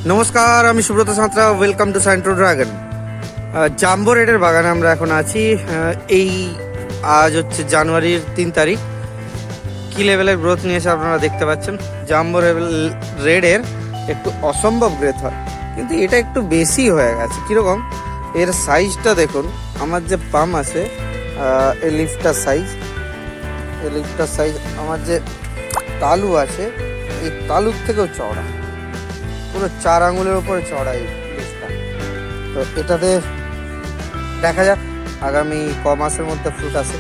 নমস্কার, আমি Subrata Santra. Welcome to সায়েন্ট্রো ড্রাগন। জাম্বো রেডের বাগানে আমরা এখন আছি। এই আজ হচ্ছে জানুয়ারির 3 তারিখ। কি লেভেলের গ্রোথ নিয়েছে আপনারা দেখতে পাচ্ছেন। জাম্বো রেডের একটু অসম্ভব গ্রোথ হয়, কিন্তু এটা একটু বেশি হয়ে গেছে। কীরকম এর সাইজটা দেখুন। আমার যে পাম আছে, এই লিফটার সাইজ, আমার যে তালু আছে এই তালুর থেকেও চওড়া, পুরো 4 আঙুলের উপরে চড়া এই লিফটা। তো এটাতে দেখা যাক আগামী ক মাসের মধ্যে ফ্রুট আসে।